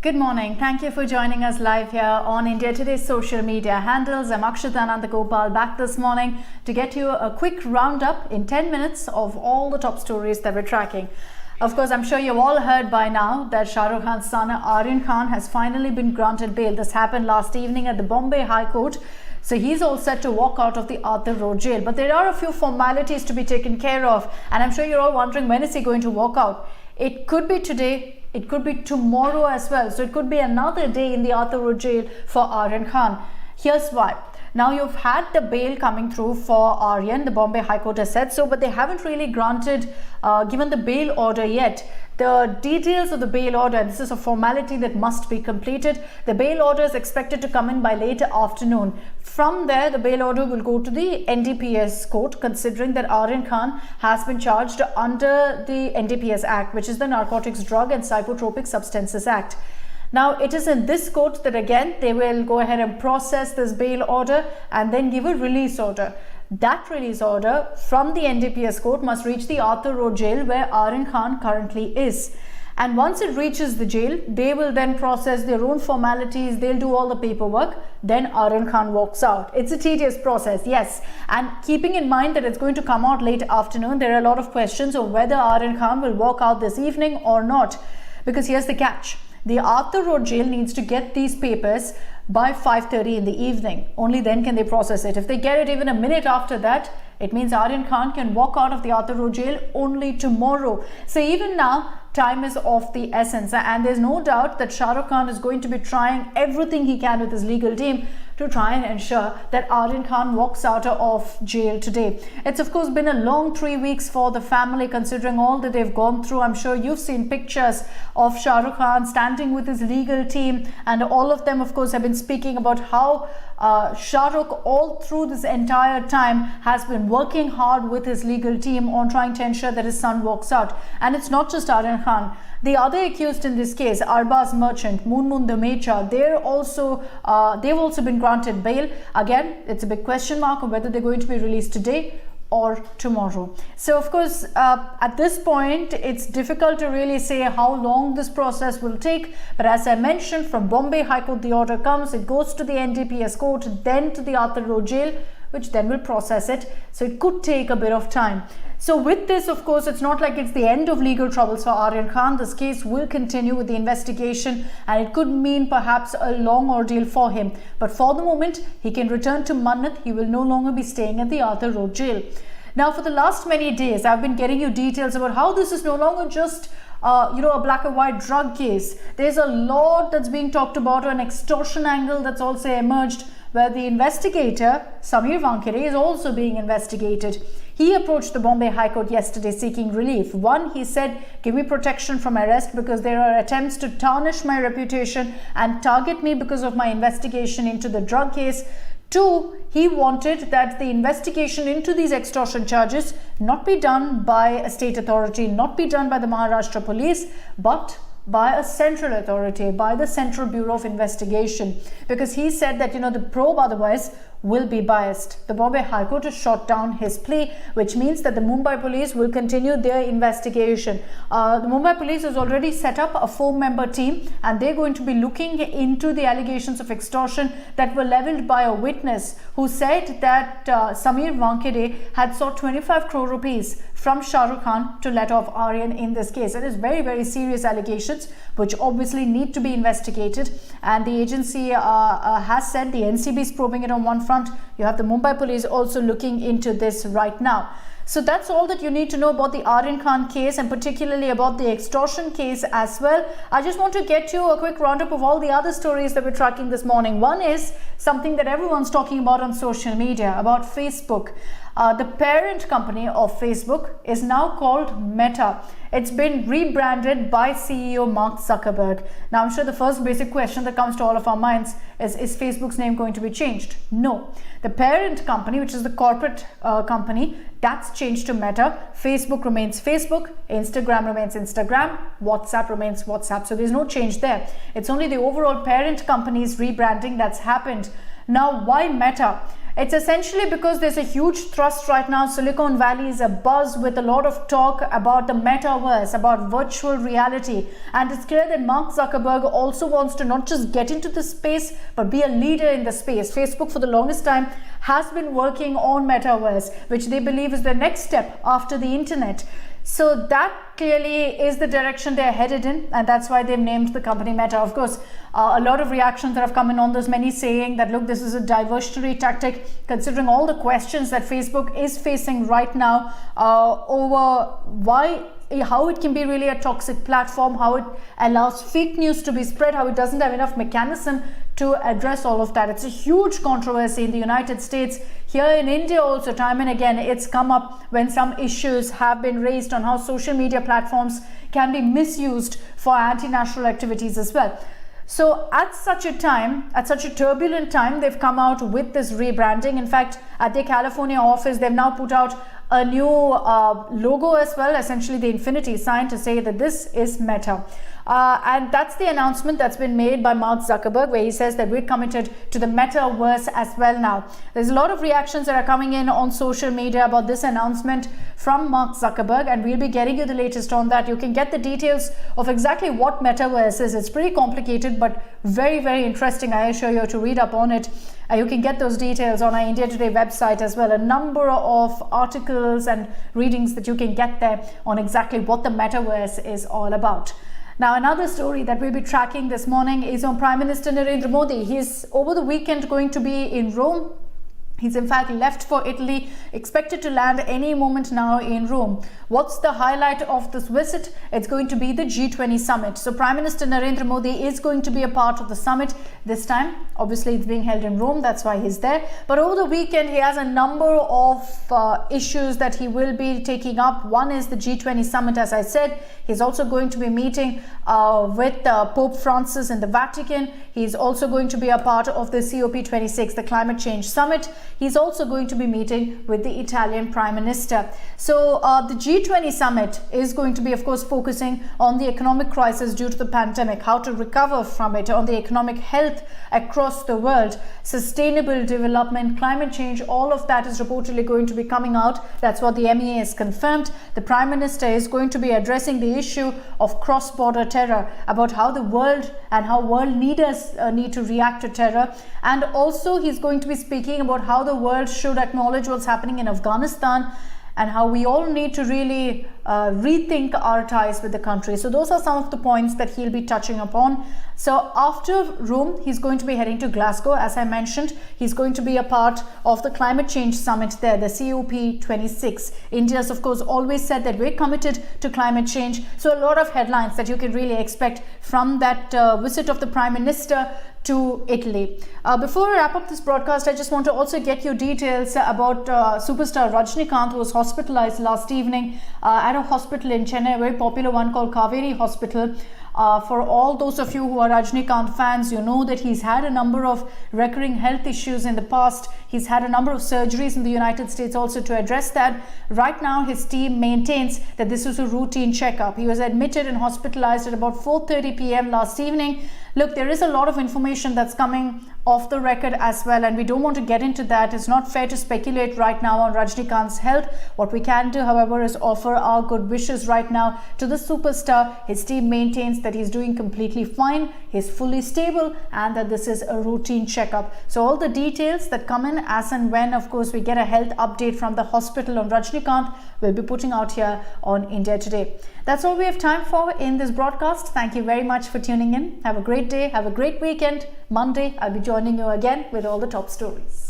Good morning. Thank you for joining us live here on India Today's social media handles. I'm Akshita Nandagopal, back this morning to get you a quick roundup in 10 minutes of all the top stories that we're tracking. Of course, I'm sure you've all heard by now that Shah Rukh Khan's son Aryan Khan has finally been granted bail. This happened last evening at the Bombay High Court. So he's all set to walk out of the Arthur Road jail. But there are a few formalities to be taken care of. And I'm sure you're all wondering, when is he going to walk out? It could be today, it could be tomorrow as well. So it could be another day in the Arthur Road jail for Aryan Khan. Here's why. Now, you've had the bail coming through for Aryan. The Bombay High Court has said so, but they haven't really given the bail order yet. The details of the bail order, this is a formality that must be completed. The bail order is expected to come in by late afternoon. From there, the bail order will go to the NDPS court, considering that Aryan Khan has been charged under the NDPS Act, which is the Narcotics, Drug and Psychotropic Substances Act. Now, it is in this court that again they will go ahead and process this bail order and then give a release order. That release order from the NDPS court must reach the Arthur Road jail where Aryan Khan currently is. And once it reaches the jail, they will then process their own formalities, they'll do all the paperwork, then Aryan Khan walks out. It's a tedious process, yes. And keeping in mind that it's going to come out late afternoon, there are a lot of questions of whether Aryan Khan will walk out this evening or not. Because here's the catch. The Arthur Road jail needs to get these papers by 5:30 in the evening. Only then can they process it. If they get it even a minute after that, it means Aryan Khan can walk out of the Arthur Road jail only tomorrow. So even now, time is of the essence, and there's no doubt that Shah Rukh Khan is going to be trying everything he can with his legal team to try and ensure that Aryan Khan walks out of jail today. It's of course been a long 3 weeks for the family, considering all that they've gone through. I'm sure you've seen pictures of Shah Rukh Khan standing with his legal team, and all of them of course have been speaking about how Shah Rukh all through this entire time has been working hard with his legal team on trying to ensure that his son walks out. And it's not just Aryan Khan. The other accused in this case, Arbaz Merchant, Moonmoon Damecha, they've also been granted bail. Again, it's a big question mark of whether they're going to be released today or tomorrow. So of course, at this point, it's difficult to really say how long this process will take. But as I mentioned, from Bombay High Court, the order comes, it goes to the NDPS court, then to the Arthur Road jail, which then will process it. So it could take a bit of time. So with this, of course, it's not like it's the end of legal troubles for Aryan Khan. This case will continue with the investigation, and it could mean perhaps a long ordeal for him. But for the moment, he can return to Mannat. He will no longer be staying at the Arthur Road jail. Now, for the last many days, I've been getting you details about how this is no longer just a black and white drug case. There's a lot that's being talked about, an extortion angle that's also emerged, where the investigator, Samir Wankhede, is also being investigated. He approached the Bombay High Court yesterday seeking relief. One, he said, give me protection from arrest because there are attempts to tarnish my reputation and target me because of my investigation into the drug case. Two, he wanted that the investigation into these extortion charges not be done by a state authority, not be done by the Maharashtra police, but by a central authority, by the Central Bureau of Investigation, because he said that the probe otherwise will be biased. The Bombay High Court has shot down his plea, which means that the Mumbai police will continue their investigation. The Mumbai police has already set up a 4-member team, and they're going to be looking into the allegations of extortion that were leveled by a witness who said that Samir Wankhede had sought 25 crore rupees from Shah Rukh Khan to let off Aryan in this case. It is very, very serious allegations which obviously need to be investigated, and the agency has said the NCB is probing it on one front. You have the Mumbai police also looking into this right now. So that's all that you need to know about the Aryan Khan case, and particularly about the extortion case as well. I just want to get you a quick roundup of all the other stories that we're tracking this morning. One is something that everyone's talking about on social media, about Facebook. The parent company of Facebook is now called Meta. It's been rebranded by CEO Mark Zuckerberg. Now, I'm sure the first basic question that comes to all of our minds is Facebook's name going to be changed? No. The parent company, which is the corporate company, that's changed to Meta. Facebook remains Facebook, Instagram remains Instagram, WhatsApp remains WhatsApp. So there's no change there. It's only the overall parent company's rebranding that's happened. Now, why Meta? It's essentially because there's a huge thrust right now. Silicon Valley is abuzz with a lot of talk about the metaverse, about virtual reality. And it's clear that Mark Zuckerberg also wants to not just get into the space, but be a leader in the space. Facebook for the longest time has been working on metaverse, which they believe is the next step after the internet. So that clearly is the direction they're headed in, and that's why they've named the company Meta. Of course, a lot of reactions that have come in on this, many saying that, look, this is a diversionary tactic, considering all the questions that Facebook is facing right now over how it can be really a toxic platform, how it allows fake news to be spread, how it doesn't have enough mechanism to address all of that. It's a huge controversy in the United States. Here in India also, time and again, it's come up when some issues have been raised on how social media platforms can be misused for anti-national activities as well. So at such a time, at such a turbulent time, they've come out with this rebranding. In fact, at their California office, they've now put out a new logo as well, essentially the infinity sign, to say that this is Meta. And that's the announcement that's been made by Mark Zuckerberg, where he says that we're committed to the metaverse as well now. There's a lot of reactions that are coming in on social media about this announcement from Mark Zuckerberg, and we'll be getting you the latest on that. You can get the details of exactly what metaverse is. It's pretty complicated, but very, very interesting. I assure you to read up on it. You can get those details on our India Today website as well. A number of articles and readings that you can get there on exactly what the metaverse is all about. Now, another story that we'll be tracking this morning is on Prime Minister Narendra Modi. He's over the weekend going to be in Rome. He's in fact left for Italy, expected to land any moment now in Rome. What's the highlight of this visit? It's going to be the G20 summit. So Prime Minister Narendra Modi is going to be a part of the summit this time. Obviously, it's being held in Rome. That's why he's there. But over the weekend, he has a number of issues that he will be taking up. One is the G20 summit, as I said. He's also going to be meeting with Pope Francis in the Vatican. He's also going to be a part of the COP26, the climate change summit. He's also going to be meeting with the Italian Prime Minister. So the G20 summit is going to be, of course, focusing on the economic crisis due to the pandemic, how to recover from it, on the economic health across the world, sustainable development, climate change. All of that is reportedly going to be coming out. That's what the MEA has confirmed. The Prime Minister is going to be addressing the issue of cross-border terror, about how the world and how world leaders need to react to terror. And also he's going to be speaking about how the world should acknowledge what's happening in Afghanistan and how we all need to really rethink our ties with the country. So those are some of the points that he'll be touching upon. So after Rome, he's going to be heading to Glasgow. As I mentioned, he's going to be a part of the climate change summit there, the COP26. India's, of course, always said that we're committed to climate change. So a lot of headlines that you can really expect from that visit of the Prime Minister to Italy. Before I wrap up this broadcast, I just want to also get you details about superstar Rajinikanth, who was hospitalized last evening at a hospital in Chennai, a very popular one called Kaveri Hospital. For all those of you who are Rajinikanth fans, you know that he's had a number of recurring health issues in the past. He's had a number of surgeries in the United States also to address that. Right now, his team maintains that this was a routine checkup. He was admitted and hospitalized at about 4:30 p.m. last evening. Look, there is a lot of information that's coming off the record as well, and we don't want to get into that. It's not fair to speculate right now on Rajinikanth's health. What we can do, however, is offer our good wishes right now to the superstar. His team maintains that he's doing completely fine, he's fully stable, and that this is a routine checkup. So all the details that come in as and when, of course, we get a health update from the hospital on Rajinikanth, we'll be putting out here on India Today. That's all we have time for in this broadcast. Thank you very much for tuning in. Have a great day. Have a great weekend. Monday, I'll be joining you again with all the top stories.